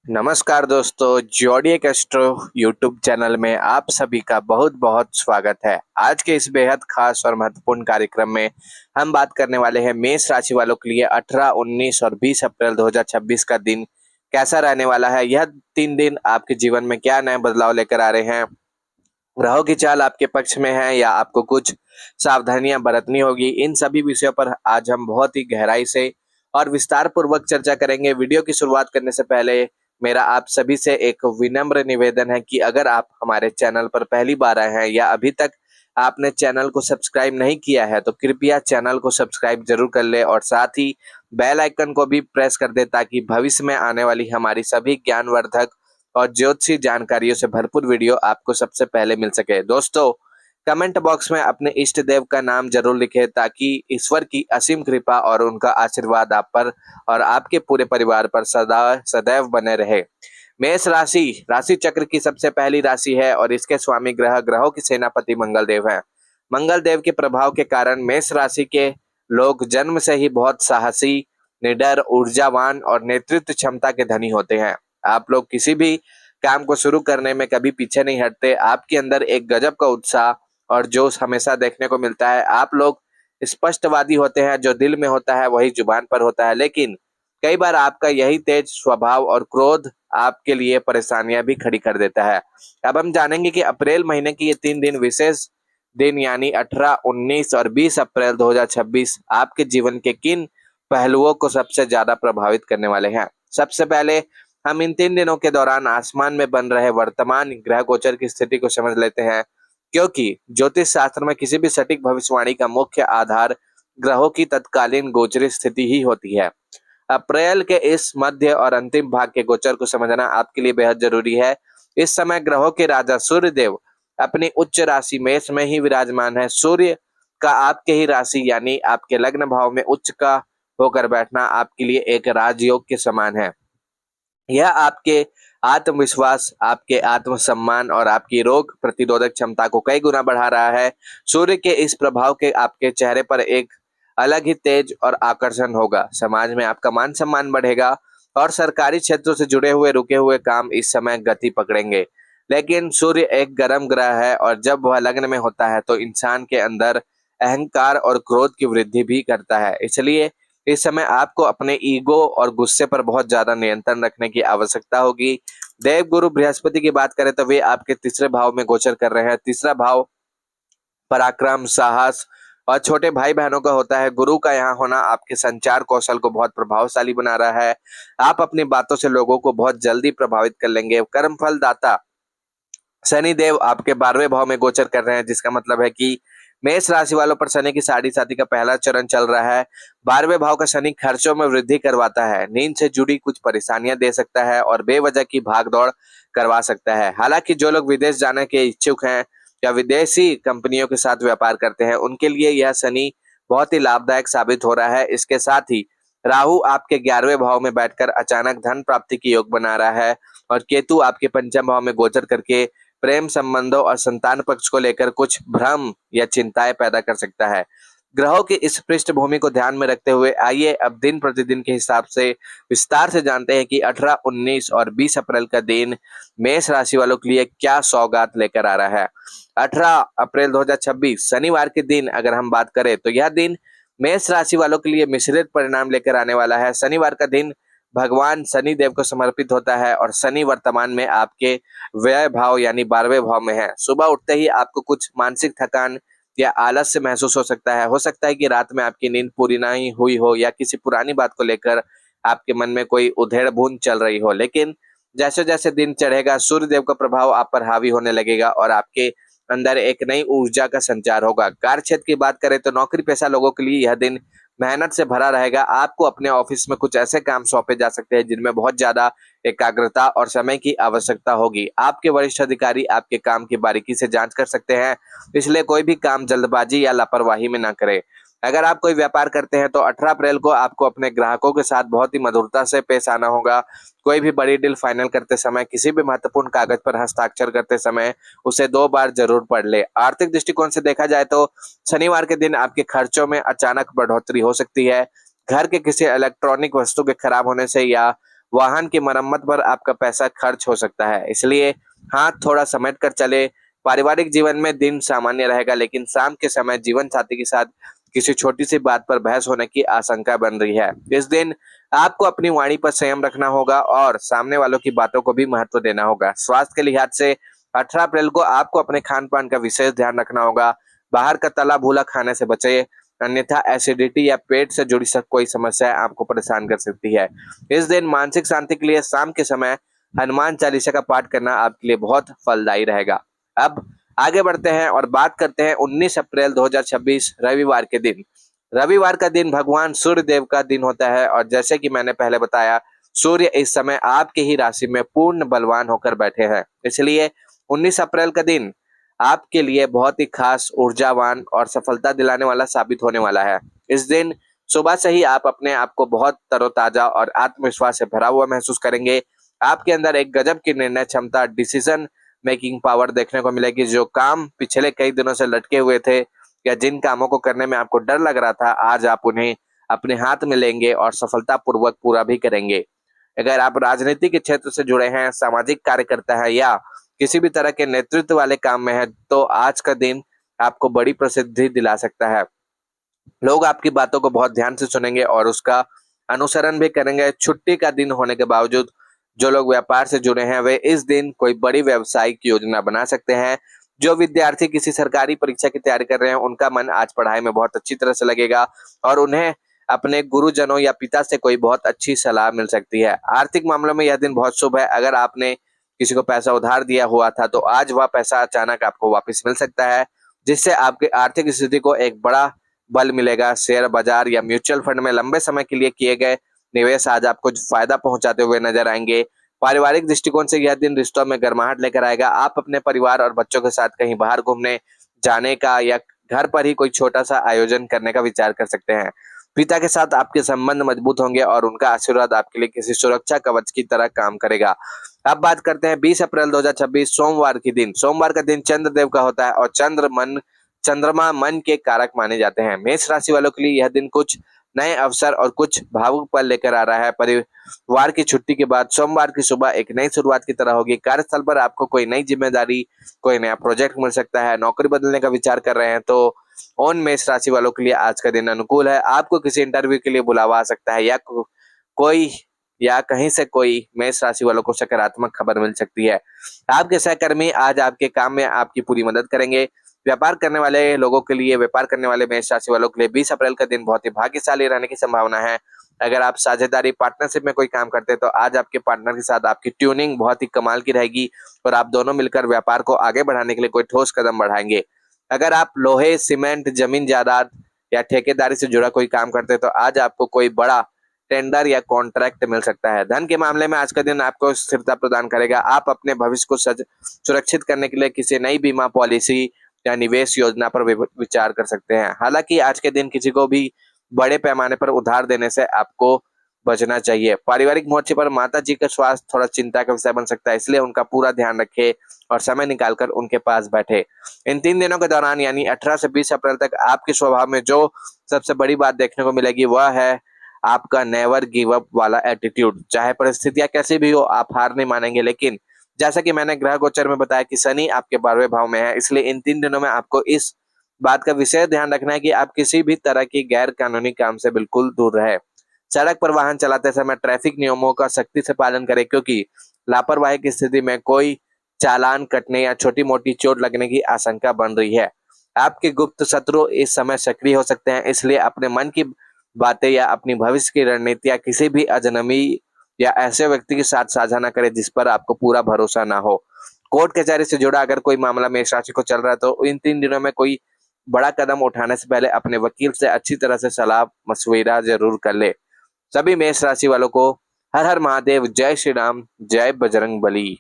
नमस्कार दोस्तों, जोडिएक astro YouTube channel में आप सभी का बहुत बहुत स्वागत है। आज के इस बेहद खास और महत्वपूर्ण कार्यक्रम में हम बात करने वाले हैं मेष राशि वालों के लिए 18, 19 और 20 अप्रैल 2026 का दिन कैसा रहने वाला है। यह 3 दिन आपके जीवन में क्या नए बदलाव लेकर आ रहे हैं, ग्रहों की चाल आपके पक्ष में है या आपको कुछ सावधानियां बरतनी होगी, इन सभी विषयों पर आज हम बहुत ही गहराई से और विस्तार पूर्वक चर्चा करेंगे। वीडियो की शुरुआत करने से पहले मेरा आप सभी से एक विनम्र निवेदन है कि अगर आप हमारे चैनल पर पहली बार आए हैं या अभी तक आपने चैनल को सब्सक्राइब नहीं किया है तो कृपया चैनल को सब्सक्राइब जरूर कर ले और साथ ही बेल आइकन को भी प्रेस कर दे ताकि भविष्य में आने वाली हमारी सभी ज्ञानवर्धक और ज्योतिषी जानकारियों से भरपूर वीडियो आपको सबसे पहले मिल सके। दोस्तों, कमेंट बॉक्स में अपने इष्ट देव का नाम जरूर लिखें ताकि ईश्वर की असीम कृपा और उनका आशीर्वाद आप पर और आपके पूरे परिवार पर सदा सदैव बने रहे। मेष राशि राशि चक्र की सबसे पहली राशि है और इसके स्वामी ग्रहों की सेनापति मंगल देव है। मंगल देव के प्रभाव के कारण मेष राशि के लोग जन्म से ही बहुत साहसी, निडर, ऊर्जावान और नेतृत्व क्षमता के धनी होते हैं। आप लोग किसी भी काम को शुरू करने में कभी पीछे नहीं हटते। आपके अंदर एक गजब का उत्साह और जोश हमेशा देखने को मिलता है। आप लोग स्पष्टवादी होते हैं, जो दिल में होता है वही जुबान पर होता है, लेकिन कई बार आपका यही तेज स्वभाव और क्रोध आपके लिए परेशानियां भी खड़ी कर देता है। अब हम जानेंगे कि अप्रैल महीने की ये 3 दिन विशेष दिन यानी 18, 19 और 20 अप्रैल 2026 आपके जीवन के किन पहलुओं को सबसे ज्यादा प्रभावित करने वाले हैं। सबसे पहले हम इन 3 दिनों के दौरान आसमान में बन रहे वर्तमान ग्रह गोचर की स्थिति को समझ लेते हैं, क्योंकि ज्योतिष शास्त्र में किसी भी सटीक भविष्यवाणी का मुख्य आधार ग्रहों की तत्कालीन गोचरी स्थिति ही होती है। अप्रैल के इस मध्य और अंतिम भाग के गोचर को समझना आपके लिए बेहद जरूरी है। इस समय ग्रहों के राजा सूर्य देव अपनी उच्च राशि मेष में ही विराजमान है। सूर्य का आपके ही राशि यानी आपके लग्न भाव में उच्च का होकर बैठना आपके लिए एक राजयोग के समान है। यह आपके आत्मविश्वास, आपके आत्मसम्मान और आपकी रोग प्रतिरोधक क्षमता को कई गुना बढ़ा रहा है। सूर्य के इस प्रभाव के आपके चेहरे पर एक अलग ही तेज और आकर्षण होगा। समाज में आपका मान सम्मान बढ़ेगा और सरकारी क्षेत्रों से जुड़े हुए रुके हुए काम इस समय गति पकड़ेंगे। लेकिन सूर्य एक गर्म ग्रह है और जब वह लग्न में होता है तो इंसान के अंदर अहंकार और क्रोध की वृद्धि भी करता है। इसलिए इस समय आपको अपने ईगो और गुस्से पर बहुत ज्यादा नियंत्रण रखने की आवश्यकता होगी। देव गुरु बृहस्पति की बात करें तो वे आपके तीसरे भाव में गोचर कर रहे हैं। तीसरा भाव पराक्रम, साहस और छोटे भाई बहनों का होता है। गुरु का यहाँ होना आपके संचार कौशल को बहुत प्रभावशाली बना रहा है। आप अपनी बातों से लोगों को बहुत जल्दी प्रभावित कर लेंगे। कर्म फल दाता शनि देव आपके 12वें भाव में गोचर कर रहे हैं, जिसका मतलब है कि मेष राशि वालों पर शनि की साढ़े साथी का पहला चरण चल रहा है। 12वें भाव का शनि खर्चों में वृद्धि करवाता है, नींद से जुड़ी कुछ परेशानियां दे सकता है और बेवजह की भागदौड़ करवा सकता है। हालांकि जो लोग विदेश जाने के इच्छुक हैं या विदेशी कंपनियों के साथ व्यापार करते हैं, उनके लिए यह शनि बहुत ही लाभदायक साबित हो रहा है। इसके साथ ही राहु आपके 11वें भाव में बैठकर अचानक धन प्राप्ति की योग बना रहा है और केतु आपके पंचम भाव में गोचर करके प्रेम संबंधों और संतान पक्ष को लेकर कुछ भ्रम या चिंताएं पैदा कर सकता है। ग्रहों की इस पृष्ठभूमि को ध्यान में रखते हुए आइए अब दिन प्रतिदिन के हिसाब से विस्तार से जानते हैं कि 18, 19 और 20 अप्रैल का दिन मेष राशि वालों के लिए क्या सौगात लेकर आ रहा है। 18 अप्रैल 2026 शनिवार के दिन अगर हम बात करें तो यह दिन मेष राशि वालों के लिए मिश्रित परिणाम लेकर आने वाला है। शनिवार का दिन भगवान शनि देव को समर्पित होता है और शनि वर्तमान में आपके व्यय भाव यानी 12वें भाव में है। सुबह उठते ही आपको कुछ मानसिक थकान या आलस्य महसूस हो सकता है। हो सकता है कि रात में आपकी नींद पूरी नहीं हुई हो या किसी पुरानी बात को लेकर आपके मन में कोई उधेड़-बुन चल रही हो। लेकिन जैसे जैसे दिन चढ़ेगा सूर्य देव का प्रभाव आप पर हावी होने लगेगा और आपके अंदर एक नई ऊर्जा का संचार होगा। कार्य क्षेत्र की बात करें तो नौकरी पेशा लोगों के लिए यह दिन मेहनत से भरा रहेगा। आपको अपने ऑफिस में कुछ ऐसे काम सौंपे जा सकते हैं जिनमें बहुत ज्यादा एकाग्रता और समय की आवश्यकता होगी। आपके वरिष्ठ अधिकारी आपके काम की बारीकी से जांच कर सकते हैं, इसलिए कोई भी काम जल्दबाजी या लापरवाही में ना करें। अगर आप कोई व्यापार करते हैं तो 18 अप्रैल को आपको अपने ग्राहकों के साथ बहुत ही मधुरता से पेश आना होगा। कोई भी बड़ी डील फाइनल करते समय, किसी भी महत्वपूर्ण कागज पर हस्ताक्षर करते समय उसे 2 बार जरूर पढ़ ले। आर्थिक दृष्टिकोण से देखा जाए तो शनिवार के दिन आपके खर्चों में अचानक बढ़ोतरी हो सकती है। घर के किसी इलेक्ट्रॉनिक वस्तु के खराब होने से या वाहन की मरम्मत पर आपका पैसा खर्च हो सकता है, इसलिए हाथ थोड़ा समेट कर चले। पारिवारिक जीवन में दिन सामान्य रहेगा, लेकिन शाम के समय जीवन साथी के साथ किसी छोटी सी बात पर बहस होने की आशंका बन रही है। इस दिन आपको अपनी वाणी पर संयम रखना होगा और सामने वालों की बातों को भी महत्व देना होगा। स्वास्थ्य के लिहाज से 18 अप्रैल को आपको अपने खान पान का विशेष ध्यान रखना होगा। बाहर का तला भूला खाने से बचे, अन्यथा एसिडिटी या पेट से जुड़ी कोई समस्या आपको परेशान कर सकती है। इस दिन मानसिक शांति के लिए शाम के समय हनुमान चालीसा का पाठ करना आपके लिए बहुत फलदायी रहेगा। अब आगे बढ़ते हैं और बात करते हैं 19 अप्रैल 2026 रविवार के दिन। रविवार का दिन भगवान सूर्य देव का दिन होता है और जैसे कि मैंने पहले बताया, सूर्य इस समय आपके ही राशि में पूर्ण बलवान होकर बैठे हैं। इसलिए 19 अप्रैल का दिन आपके लिए बहुत ही खास, ऊर्जावान और सफलता दिलाने वाला साबित होने वाला है। इस दिन सुबह से ही आप अपने आप को बहुत तरोताजा और आत्मविश्वास से भरा हुआ महसूस करेंगे। आपके अंदर एक गजब की निर्णय क्षमता, डिसीजन मेकिंग पावर देखने को मिलेगी। जो काम पिछले कई दिनों से लटके हुए थे या जिन कामों को करने में आपको डर लग रहा था, आज आप उन्हें अपने हाथ में लेंगे और सफलतापूर्वक पूरा भी करेंगे। अगर आप राजनीति के क्षेत्र से जुड़े हैं, सामाजिक कार्यकर्ता है या किसी भी तरह के नेतृत्व वाले काम में है, तो आज का दिन आपको बड़ी प्रसिद्धि दिला सकता है। लोग आपकी बातों को बहुत ध्यान से सुनेंगे और उसका अनुसरण भी करेंगे। छुट्टी का दिन होने के बावजूद जो लोग व्यापार से जुड़े हैं, वे इस दिन कोई बड़ी व्यावसायिक योजना बना सकते हैं। जो विद्यार्थी किसी सरकारी परीक्षा की तैयारी कर रहे हैं, उनका मन आज पढ़ाई में बहुत अच्छी तरह से लगेगा और उन्हें अपने गुरुजनों या पिता से कोई बहुत अच्छी सलाह मिल सकती है। आर्थिक मामलों में यह दिन बहुत शुभ है। अगर आपने किसी को पैसा उधार दिया हुआ था, तो आज वह पैसा अचानक आपको वापस मिल सकता है, जिससे आपकी आर्थिक स्थिति को एक बड़ा बल मिलेगा। शेयर बाजार या म्यूचुअल फंड में लंबे समय के लिए किए गए निवेश आज आपको फायदा पहुंचाते हुए नजर आएंगे। पारिवारिक दृष्टिकोण से यह दिन रिश्तों में गर्माहट लेकर आएगा। आप अपने परिवार और बच्चों के साथ कहीं बाहर घूमने जाने का या घर पर ही कोई छोटा सा आयोजन करने का विचार कर सकते हैं। पिता के साथ आपके संबंध मजबूत होंगे और उनका आशीर्वाद आपके लिए किसी सुरक्षा कवच की तरह काम करेगा। अब बात करते हैं 20 अप्रैल 2026 सोमवार के दिन। सोमवार का दिन चंद्रदेव का होता है और चंद्रमा मन के कारक माने जाते हैं। मेष राशि वालों के लिए यह दिन कुछ नए अवसर और कुछ भावुक पल लेकर आ रहा है। परिवार की छुट्टी के बाद सोमवार की सुबह एक नई शुरुआत की तरह होगी। कार्यस्थल पर आपको कोई नई जिम्मेदारी, कोई नया प्रोजेक्ट मिल सकता है। नौकरी बदलने का विचार कर रहे हैं तो उन मेष राशि वालों के लिए आज का दिन अनुकूल है। आपको किसी इंटरव्यू के लिए बुलावा आ सकता है या कोई या कहीं से कोई मेष राशि वालों को सकारात्मक खबर मिल सकती है। आपके सहकर्मी आज आपके काम में आपकी पूरी मदद करेंगे। व्यापार करने वाले लोगों के लिए, व्यापार करने वाले मेष राशि वालों के लिए 20 अप्रैल का दिन बहुत ही भाग्यशाली रहने की संभावना है। अगर आप साझेदारी, पार्टनरशिप में कोई काम करते हैं, तो आज आपके पार्टनर के साथ आपकी ट्यूनिंग बहुत ही कमाल की रहेगी और आप दोनों मिलकर व्यापार को आगे बढ़ाने के लिए कोई ठोस कदम बढ़ाएंगे। अगर आप लोहे, सीमेंट, जमीन जायदाद या ठेकेदारी से जुड़ा कोई काम करते हैं, तो आज आपको कोई बड़ा टेंडर या कॉन्ट्रैक्ट मिल सकता है। धन के मामले में आज का दिन आपको स्थिरता प्रदान करेगा। आप अपने भविष्य को सुरक्षित करने के लिए किसी नई बीमा पॉलिसी या निवेश योजना पर विचार कर सकते हैं। हालांकि आज के दिन किसी को भी बड़े पैमाने पर उधार देने से आपको बचना चाहिए। पारिवारिक मोर्चे पर माता जी का स्वास्थ्य थोड़ा चिंता का विषय बन सकता है, इसलिए उनका पूरा ध्यान रखें और समय निकालकर उनके पास बैठे। इन 3 दिनों के दौरान यानी 18 से 20 अप्रैल तक आपके स्वभाव में जो सबसे बड़ी बात देखने को मिलेगी, वह है आपका नेवर गिव अप वाला एटीट्यूड। चाहे परिस्थितियां कैसी भी हो, आप हार नहीं मानेंगे। लेकिन जैसा कि मैंने ग्रह गोचर में बताया कि शनि आपके 12वें भाव में है, इसलिए इन 3 दिनों में आपको इस बात का विशेष ध्यान रखना है कि आप किसी भी तरह की गैर कानूनी काम से बिल्कुल दूर रहे। सड़क पर वाहन चलाते समय ट्रैफिक नियमों का सख्ती से पालन करें, क्योंकि लापरवाही की स्थिति में कोई चालान कटने या छोटी मोटी चोट लगने की आशंका बन रही है। आपके गुप्त शत्रु इस समय सक्रिय हो सकते हैं, इसलिए अपने मन की बातें या अपनी भविष्य की रणनीतियां किसी भी अजनबी या ऐसे व्यक्ति के साथ साझा न करें जिस पर आपको पूरा भरोसा ना हो। कोर्ट कचहरी से जुड़ा अगर कोई मामला मेष राशि को चल रहा है, तो इन 3 दिनों में कोई बड़ा कदम उठाने से पहले अपने वकील से अच्छी तरह से सलाह मशविरा जरूर कर ले। सभी मेष राशि वालों को हर हर महादेव, जय श्री राम, जय बजरंग बली।